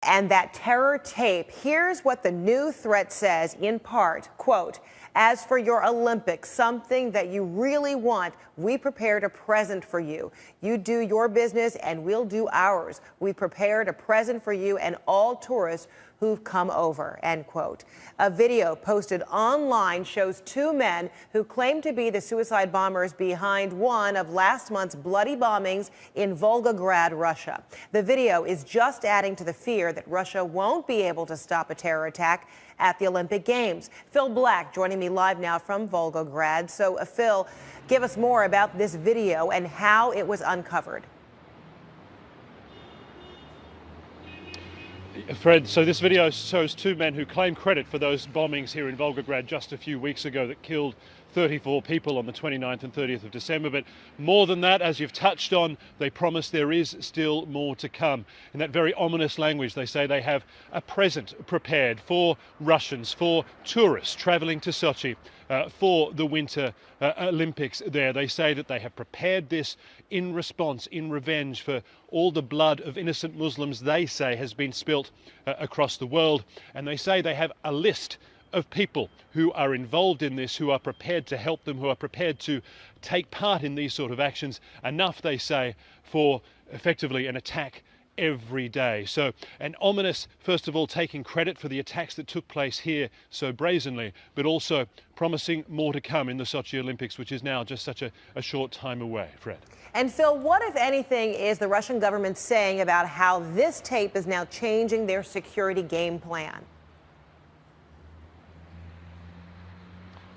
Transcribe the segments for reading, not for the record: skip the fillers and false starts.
And that terror tape, here's what the new threat says in part, quote, "As for your Olympics, something that you really want, we prepared a present for you. You do your business and we'll do ours. We prepared a present for you and all tourists who've come over," end quote. A video posted online shows two men who claim to be the suicide bombers behind one of last month's bloody bombings in Volgograd, Russia. The video is just adding to the fear that Russia won't be able to stop a terror attack at the Olympic Games. Phil Black joining me live now from Volgograd. So, Phil, give us more about this video and how it was uncovered. Fred, so this video shows two men who claim credit for those bombings here in Volgograd just a few weeks ago that killed 34 people on the 29th and 30th of December. But more than that, as you've touched on, they promise there is still more to come. In that very ominous language, they say they have a present prepared for Russians, for tourists traveling to Sochi for the Winter Olympics there. They say that they have prepared this in response, in revenge for all the blood of innocent Muslims they say has been spilt across the world. And they say they have a list of people who are involved in this, who are prepared to help them, who are prepared to take part in these sort of actions. Enough, they say, for effectively an attack every day. So an ominous, first of all, taking credit for the attacks that took place here so brazenly, but also promising more to come in the Sochi Olympics, which is now just such a short time away. Fred. And Phil, what, if anything, is the Russian government saying about how this tape is now changing their security game plan?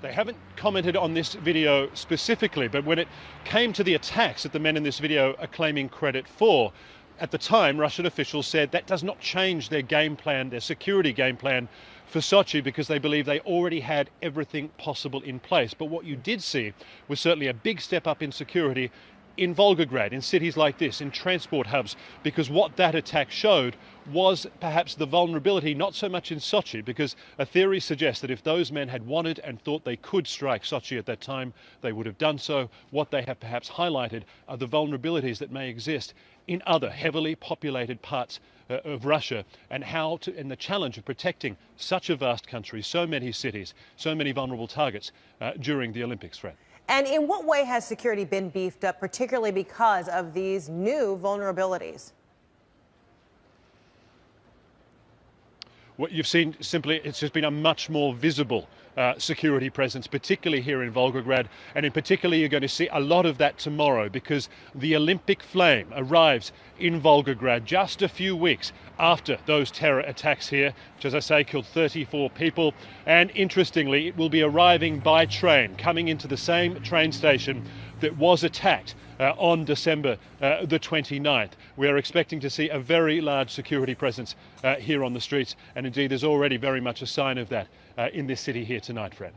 They haven't commented on this video specifically, but when it came to the attacks that the men in this video are claiming credit for, at the time, Russian officials said that does not change their game plan, their security game plan for Sochi, because they believe they already had everything possible in place. But what you did see was certainly a big step up in security in Volgograd, in cities like this, in transport hubs, because what that attack showed was perhaps the vulnerability, not so much in Sochi, because a theory suggests that if those men had wanted and thought they could strike Sochi at that time, they would have done so. What they have perhaps highlighted are the vulnerabilities that may exist in other heavily populated parts of Russia, and and the challenge of protecting such a vast country, so many cities, so many vulnerable targets during the Olympics, Fred. And in what way has security been beefed up, particularly because of these new vulnerabilities? What you've seen simply, it's just been a much more visible security presence, particularly here in Volgograd. And in particular, you're going to see a lot of that tomorrow, because the Olympic flame arrives in Volgograd just a few weeks after those terror attacks here, which, as I say, killed 34 people. And interestingly, it will be arriving by train, coming into the same train station that was attacked on December the 29th. We are expecting to see a very large security presence here on the streets, and indeed there's already very much a sign of that in this city here tonight, Fred.